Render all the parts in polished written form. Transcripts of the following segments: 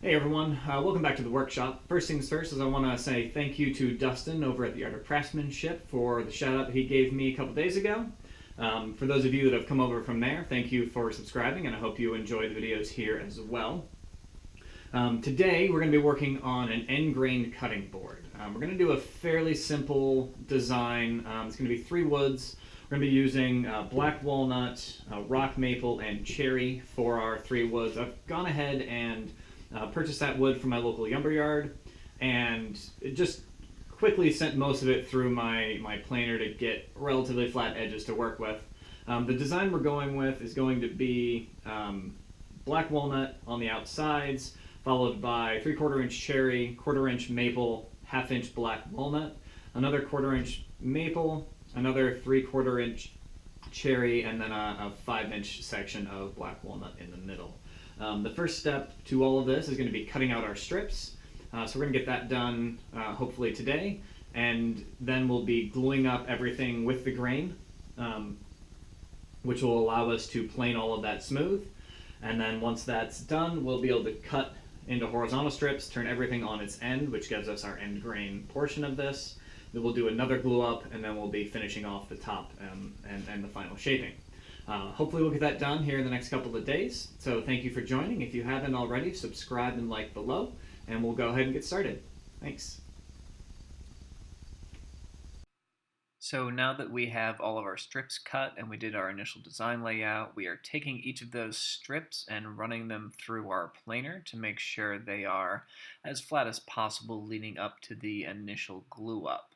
Hey everyone, welcome back to the workshop. First things first is I want to say thank you to Dustin over at the Art of Craftsmanship for the shout out that he gave me a couple days ago. For those of you that have come over from there, thank you for subscribing, and I hope you enjoy the videos here as well. Today we're going to be working on an end grain cutting board. We're going to do a fairly simple design. It's going to be 3 woods. We're going to be using black walnut, rock maple, and cherry for our 3 woods. I've gone ahead and purchased that wood from my local lumberyard, and it just quickly sent most of it through my planer to get relatively flat edges to work with. The design we're going with is going to be black walnut on the outsides, followed by 3/4 inch cherry, 1/4 inch maple, 1/2 inch black walnut, another 1/4 inch maple, another 3/4 inch cherry, and then a 5 inch section of black walnut in the middle. The first step to all of this is going to be cutting out our strips. So we're going to get that done hopefully today, and then we'll be gluing up everything with the grain, which will allow us to plane all of that smooth. And then once that's done, we'll be able to cut into horizontal strips, turn everything on its end, which gives us our end grain portion of this. Then we'll do another glue up, and then we'll be finishing off the top and the final shaping. Hopefully we'll get that done here in the next couple of days. So thank you for joining. If you haven't already, subscribe and like below, and we'll go ahead and get started. Thanks. So now that we have all of our strips cut and we did our initial design layout, we are taking each of those strips and running them through our planer to make sure they are as flat as possible leading up to the initial glue up.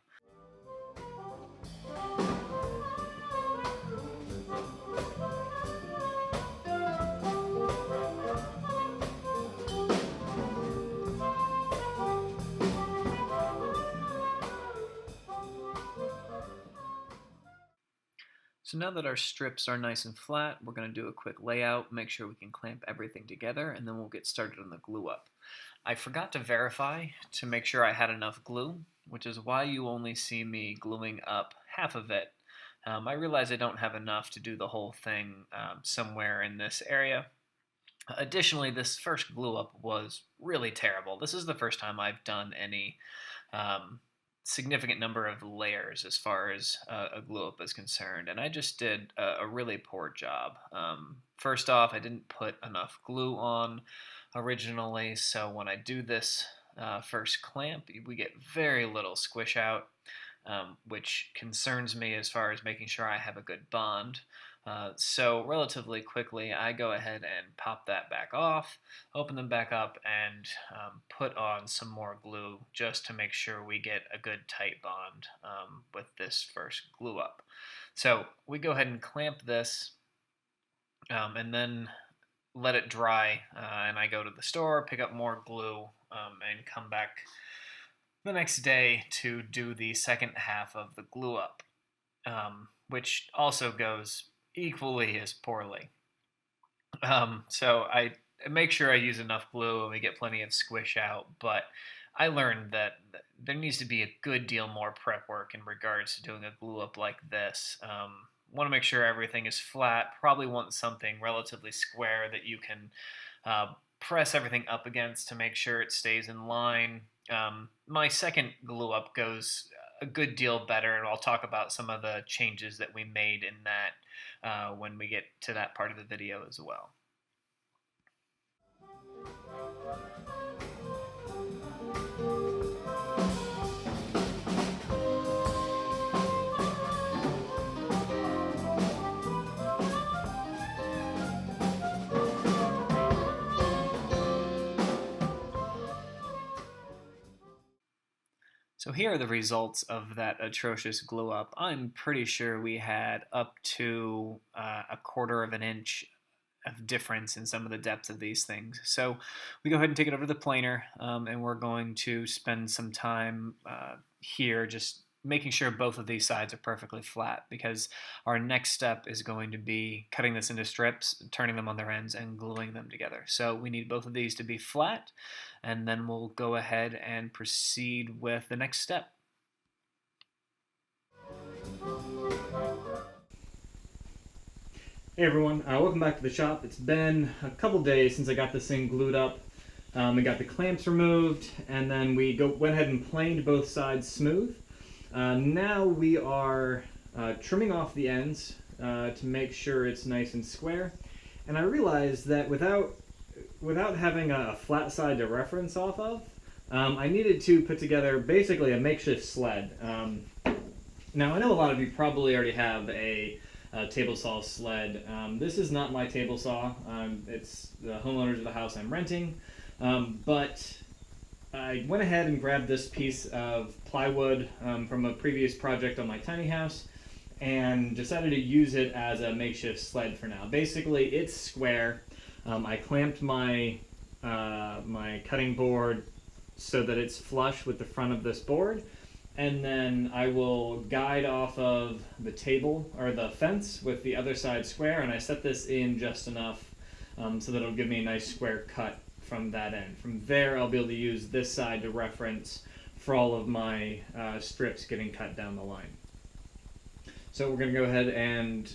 So now that our strips are nice and flat, we're going to do a quick layout, make sure we can clamp everything together, and then we'll get started on the glue up. I forgot to verify to make sure I had enough glue, which is why you only see me gluing up half of it. I realize I don't have enough to do the whole thing somewhere in this area. Additionally, this first glue up was really terrible. This is the first time I've done any significant number of layers as far as a glue up is concerned, and I just did a really poor job. First off, I didn't put enough glue on originally, so when I do this first clamp, we get very little squish out, which concerns me as far as making sure I have a good bond. So relatively quickly, I go ahead and pop that back off, open them back up, and put on some more glue just to make sure we get a good tight bond with this first glue up. So we go ahead and clamp this and then let it dry, and I go to the store, pick up more glue, and come back the next day to do the second half of the glue up, which also goes equally as poorly. So I make sure I use enough glue and we get plenty of squish out, but I learned that there needs to be a good deal more prep work in regards to doing a glue up like this. Want to make sure everything is flat, probably want something relatively square that you can press everything up against to make sure it stays in line. My second glue up goes a good deal better, and I'll talk about some of the changes that we made in that when we get to that part of the video as well. So here are the results of that atrocious glue up. I'm pretty sure we had up to 1/4 inch of difference in some of the depth of these things. So we go ahead and take it over to the planer, and we're going to spend some time here just making sure both of these sides are perfectly flat, because our next step is going to be cutting this into strips, turning them on their ends, and gluing them together. So we need both of these to be flat, and then we'll go ahead and proceed with the next step. Hey everyone, welcome back to the shop. It's been a couple days since I got this thing glued up. We got the clamps removed, and then we went ahead and planed both sides smooth. Now we are trimming off the ends to make sure it's nice and square. And I realized that without having a flat side to reference off of, I needed to put together basically a makeshift sled. Now I know a lot of you probably already have a table saw sled. This is not my table saw. It's the homeowners of the house I'm renting. But I went ahead and grabbed this piece of plywood from a previous project on my tiny house and decided to use it as a makeshift sled for now. Basically, it's square. I clamped my cutting board so that it's flush with the front of this board, and then I will guide off of the table or the fence with the other side square, and I set this in just enough so that it'll give me a nice square cut from that end. From there, I'll be able to use this side to reference for all of my strips getting cut down the line. So we're going to go ahead and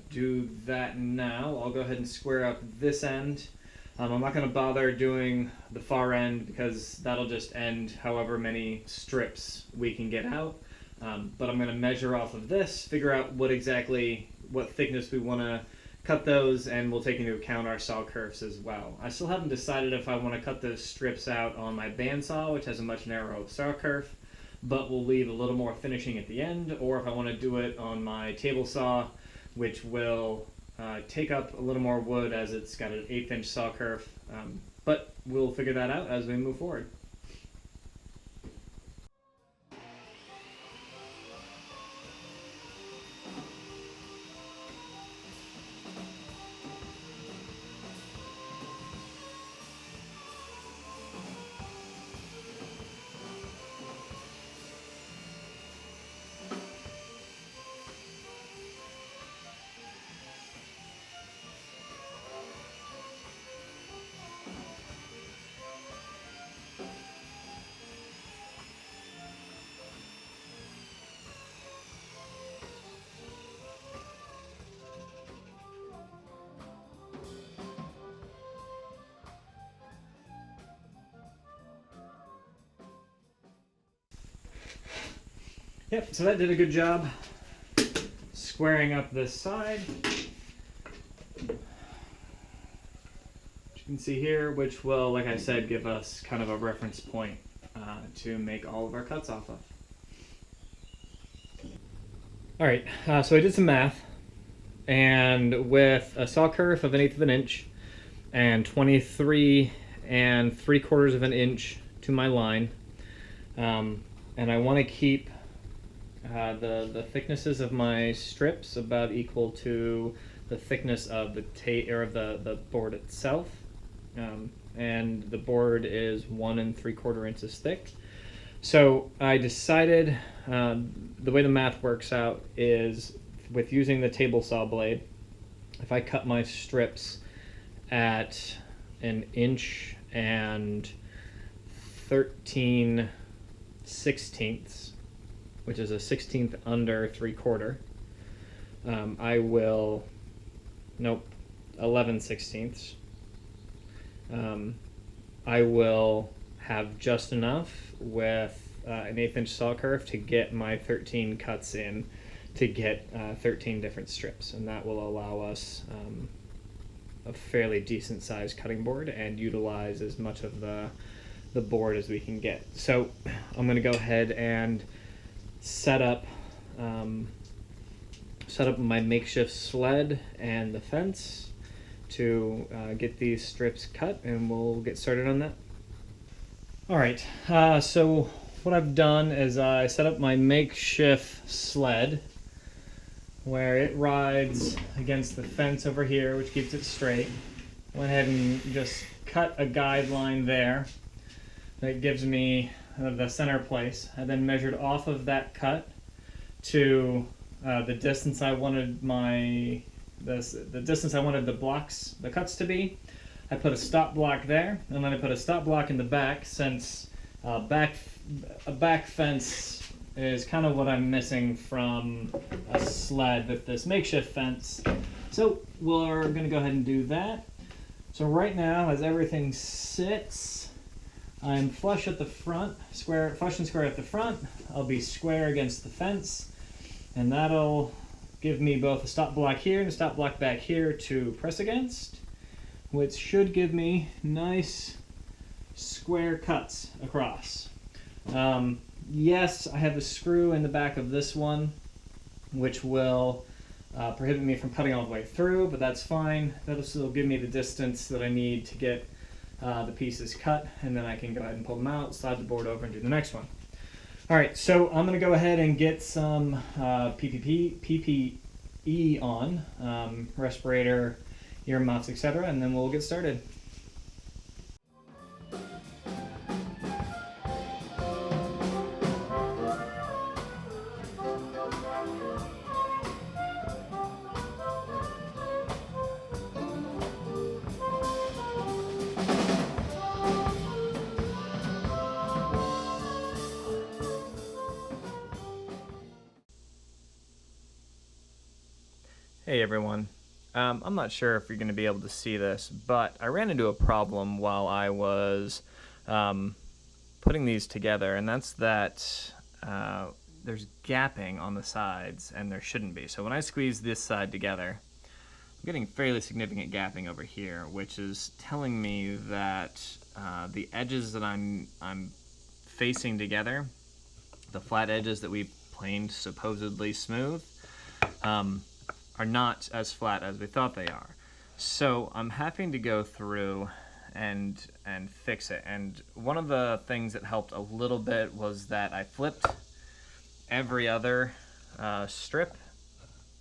do that now. I'll go ahead and square up this end. I'm not going to bother doing the far end because that'll just end however many strips we can get out. But I'm going to measure off of this, figure out what thickness we want to cut those, and we'll take into account our saw curves as well. I still haven't decided if I want to cut those strips out on my bandsaw, which has a much narrower saw curve, but we'll leave a little more finishing at the end, or if I want to do it on my table saw, which will take up a little more wood as it's got an 1/8 inch saw curve, but we'll figure that out as we move forward. Yep, so that did a good job squaring up this side. Which you can see here, which will, like I said, give us kind of a reference point to make all of our cuts off of. All right, so I did some math, and with a saw curve of 1/8 of an inch and 23 3/4 of an inch to my line, and I want to keep the thicknesses of my strips about equal to the thickness of the board itself, and the board is 1 3/4 inches thick. So I decided the way the math works out is with using the table saw blade, if I cut my strips at 1 inch and 13/16, which is a 1/16 under 3/4, I will, 11/16. I will have just enough with an 1/8 inch saw curve to get my 13 cuts in to get 13 different strips, and that will allow us a fairly decent sized cutting board and utilize as much of the board as we can get. So I'm going to go ahead and set up my makeshift sled and the fence to get these strips cut, and we'll get started on that. All right, so what I've done is I set up my makeshift sled where it rides against the fence over here, which keeps it straight. Went ahead and just cut a guideline there that gives me the center place. I then measured off of that cut to the distance I wanted the cuts to be. I put a stop block there, and then I put a stop block in the back, since a back fence is kind of what I'm missing from a sled with this makeshift fence. So we're going to go ahead and do that. So right now, as everything sits, I'm flush at the front, flush and square at the front. I'll be square against the fence, and that'll give me both a stop block here and a stop block back here to press against, which should give me nice square cuts across. Yes, I have a screw in the back of this one, which will prohibit me from cutting all the way through, but that's fine. That'll still give me the distance that I need to get the pieces cut, and then I can go ahead and pull them out, slide the board over, and do the next one. All right, so I'm going to go ahead and get some PPE on, respirator, earmuffs, etc., and then we'll get started. Hey everyone. I'm not sure if you're going to be able to see this, but I ran into a problem while I was putting these together, and that's that there's gapping on the sides, and there shouldn't be. So when I squeeze this side together, I'm getting fairly significant gapping over here, which is telling me that the edges that I'm facing together, the flat edges that we planed supposedly smooth, are not as flat as we thought they are. So I'm having to go through and fix it. And one of the things that helped a little bit was that I flipped every other strip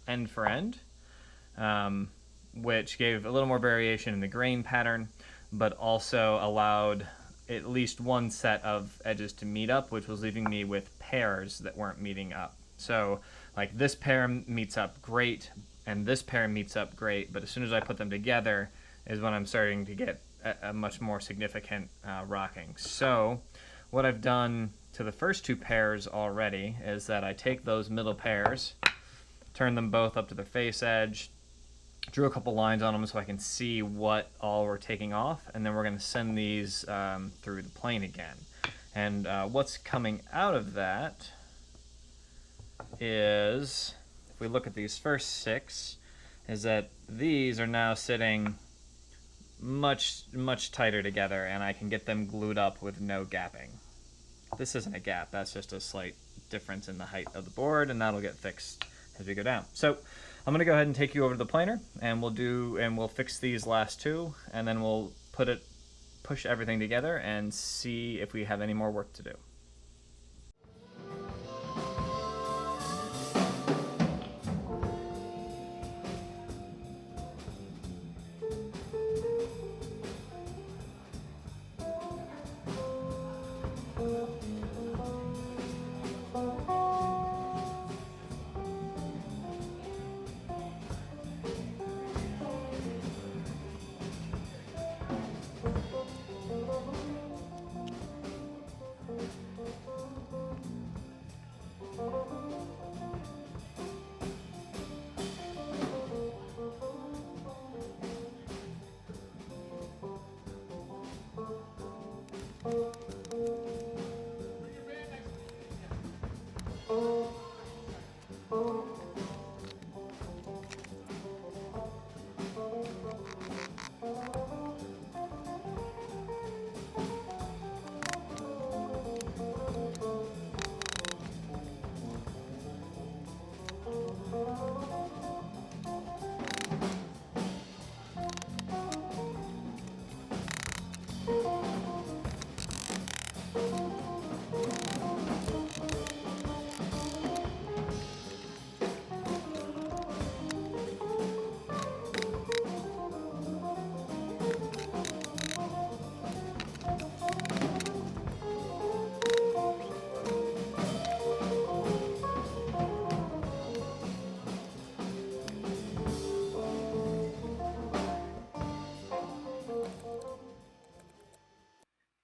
end for end, which gave a little more variation in the grain pattern, but also allowed at least one set of edges to meet up, which was leaving me with pairs that weren't meeting up. So like this pair meets up great, and this pair meets up great, but as soon as I put them together is when I'm starting to get a much more significant rocking. So what I've done to the first two pairs already is that I take those middle pairs, turn them both up to the face edge, drew a couple lines on them so I can see what all we're taking off, and then we're going to send these through the plane again. And what's coming out of that is, if we look at these first six, is that these are now sitting much tighter together, and I can get them glued up with no gapping. This isn't a gap, that's just a slight difference in the height of the board, and that'll get fixed as we go down. So I'm going to go ahead and take you over to the planer, and we'll fix these last two, and then we'll push everything together and see if we have any more work to do.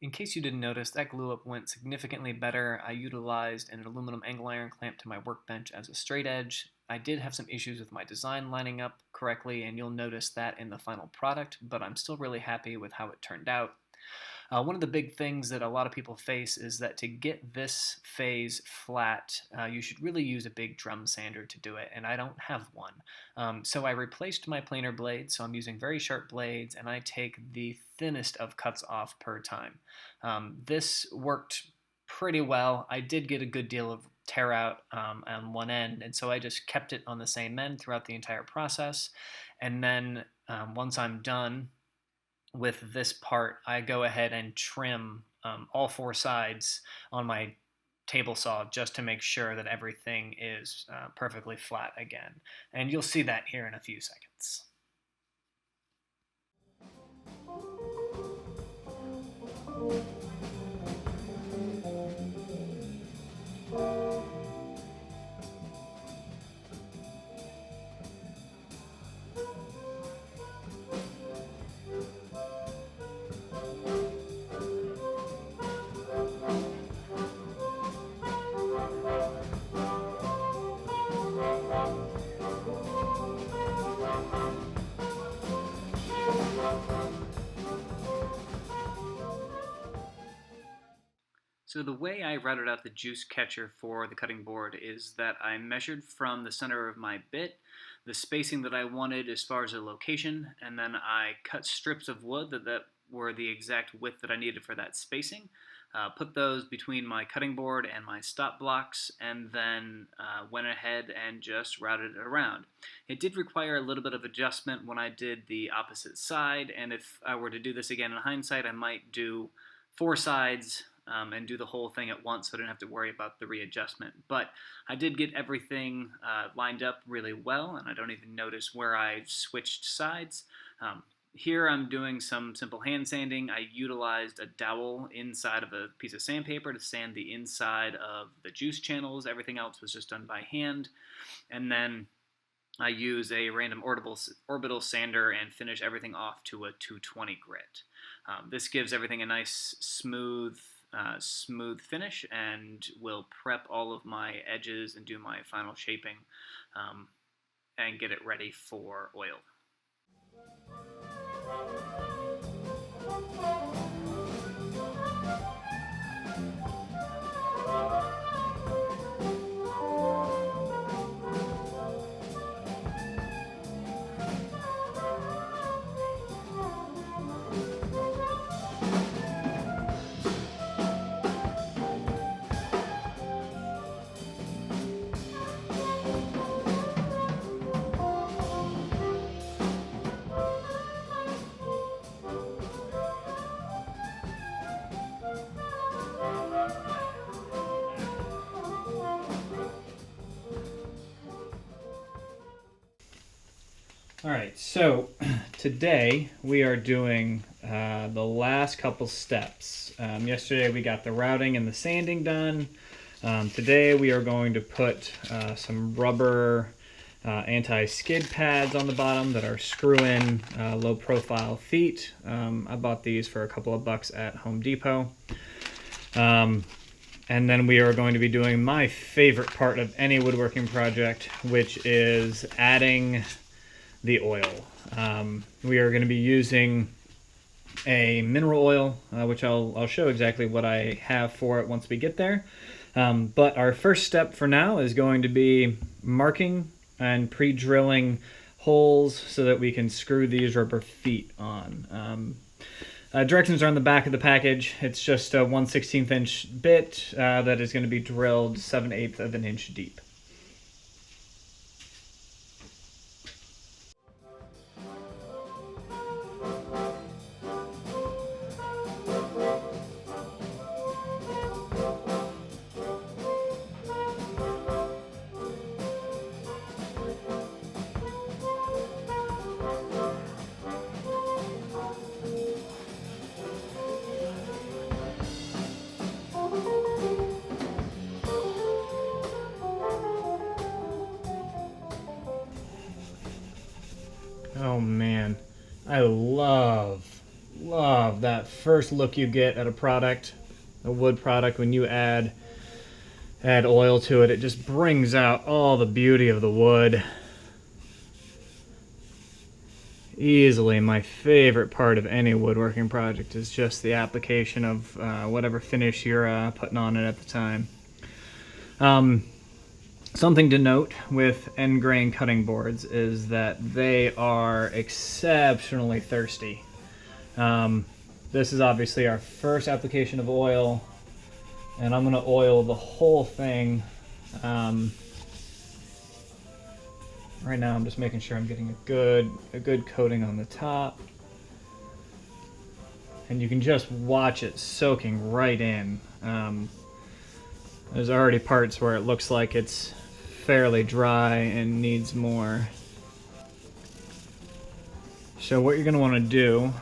In case you didn't notice, that glue up went significantly better. I utilized an aluminum angle iron clamp to my workbench as a straight edge. I did have some issues with my design lining up correctly, and you'll notice that in the final product, but I'm still really happy with how it turned out. One of the big things that a lot of people face is that to get this phase flat, you should really use a big drum sander to do it, and I don't have one. So I replaced my planer blades, so I'm using very sharp blades, and I take the thinnest of cuts off per time. This worked pretty well. I did get a good deal of tear out on one end, and so I just kept it on the same end throughout the entire process. And then once I'm done with this part, I go ahead and trim all four sides on my table saw just to make sure that everything is perfectly flat again. And you'll see that here in a few seconds. So the way I routed out the juice catcher for the cutting board is that I measured from the center of my bit the spacing that I wanted as far as the location, and then I cut strips of wood that were the exact width that I needed for that spacing, put those between my cutting board and my stop blocks, and then went ahead and just routed it around. It did require a little bit of adjustment when I did the opposite side, and if I were to do this again in hindsight, I might do 4 sides and do the whole thing at once so I didn't have to worry about the readjustment. But I did get everything lined up really well, and I don't even notice where I switched sides. Here I'm doing some simple hand sanding. I utilized a dowel inside of a piece of sandpaper to sand the inside of the juice channels. Everything else was just done by hand. And then I use a random orbital sander and finish everything off to a 220 grit. This gives everything a nice smooth finish, and will prep all of my edges and do my final shaping and get it ready for oil. All right, so today we are doing the last couple steps. Yesterday we got the routing and the sanding done. Today we are going to put some rubber anti-skid pads on the bottom that are screw-in low-profile feet. I bought these for a couple of bucks at Home Depot. And then we are going to be doing my favorite part of any woodworking project, which is adding the oil. We are going to be using a mineral oil, which I'll show exactly what I have for it once we get there. But our first step for now is going to be marking and pre-drilling holes so that we can screw these rubber feet on. Directions are on the back of the package. It's just a 1/16 inch bit that is going to be drilled 7/8 of an inch deep. Oh man, I love that first look you get at a product, a wood product, when you add oil to it. It just brings out all the beauty of the wood. easily my favorite part of any woodworking project is just the application of whatever finish you're putting on it at the time. Something to note with end grain cutting boards is that they are exceptionally thirsty. This is obviously our first application of oil, and I'm going to oil the whole thing. Right now I'm just making sure I'm getting a good coating on the top. And you can just watch it soaking right in. There's already parts where it looks like it's fairly dry and needs more. So what you're going to want to do,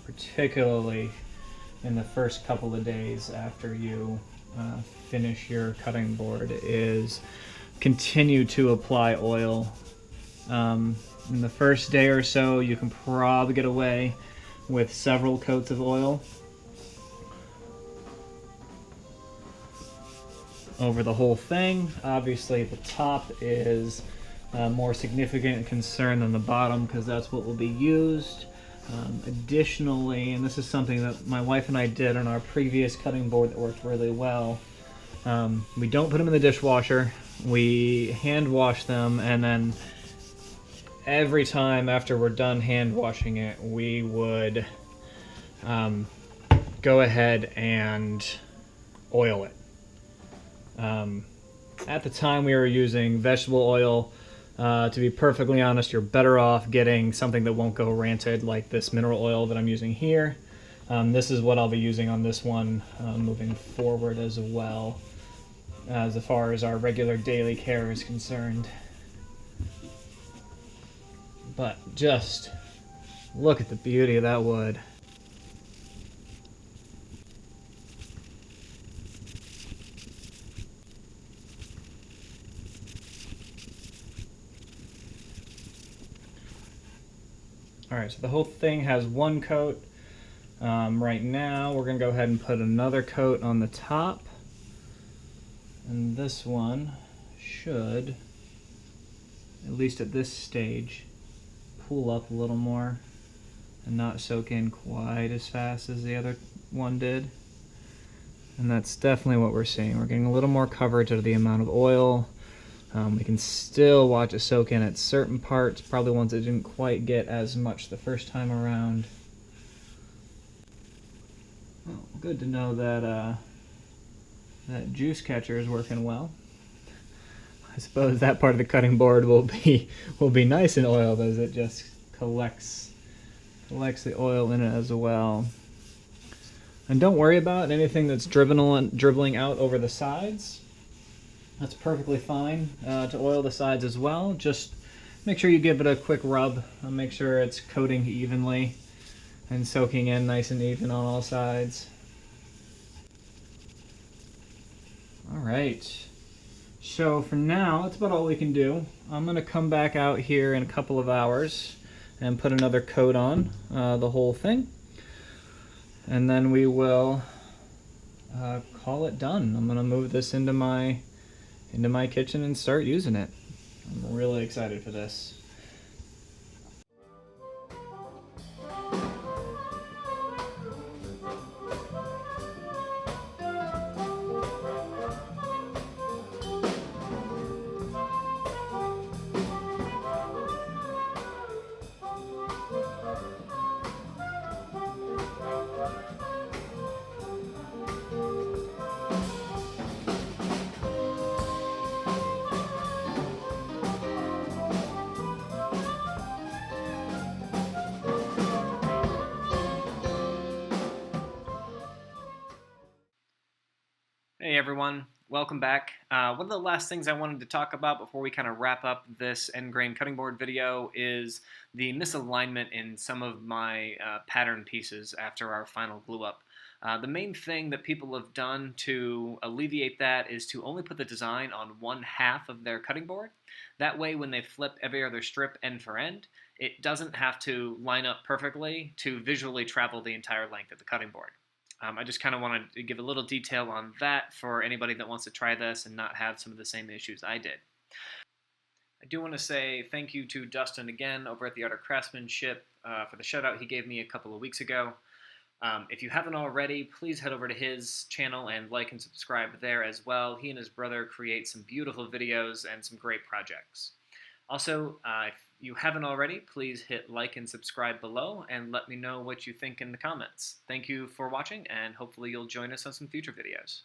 particularly in the first couple of days after you finish your cutting board, is continue to apply oil. In the first day or so, you can probably get away with several coats of oil over the whole thing. Obviously, the top is a more significant concern than the bottom because that's what will be used. Additionally, and this is something that my wife and I did on our previous cutting board that worked really well, we don't put them in the dishwasher. We hand wash them, and then every time after we're done hand washing it, we would go ahead and oil it. At the time we were using vegetable oil. To be perfectly honest, you're better off getting something that won't go rancid, like this mineral oil that I'm using here. This is what I'll be using on this one moving forward as well, as far as our regular daily care is concerned. But just look at the beauty of that wood. Alright, so the whole thing has one coat. Right now we're going to go ahead and put another coat on the top. And this one should, at least at this stage, pull up a little more and not soak in quite as fast as the other one did. And that's definitely what we're seeing. We're getting a little more coverage out of the amount of oil. We can still watch it soak in at certain parts, probably ones that didn't quite get as much the first time around. Well, good to know that that juice catcher is working well. I suppose that part of the cutting board will be nice and oiled as it just collects the oil in it as well. And don't worry about anything that's dribbling out over the sides. That's perfectly fine to oil the sides as well. Just make sure you give it a quick rub and make sure it's coating evenly and soaking in nice and even on all sides. Alright, so for now that's about all we can do. I'm going to come back out here in a couple of hours and put another coat on the whole thing. And then we will call it done. I'm going to move this into my kitchen and start using it. I'm really excited for this. Hey everyone, welcome back. One of the last things I wanted to talk about before we kind of wrap up this end grain cutting board video is the misalignment in some of my pattern pieces after our final glue up. The main thing that people have done to alleviate that is to only put the design on one half of their cutting board. That way when they flip every other strip end for end, it doesn't have to line up perfectly to visually travel the entire length of the cutting board. I just kind of wanted to give a little detail on that for anybody that wants to try this and not have some of the same issues I did. I do want to say thank you to Dustin again over at the Art of Craftsmanship for the shout out he gave me a couple of weeks ago. If you haven't already, please head over to his channel and like and subscribe there as well. He and his brother create some beautiful videos and some great projects. Also, if you haven't already, please hit like and subscribe below and let me know what you think in the comments. Thank you for watching, and hopefully you'll join us on some future videos.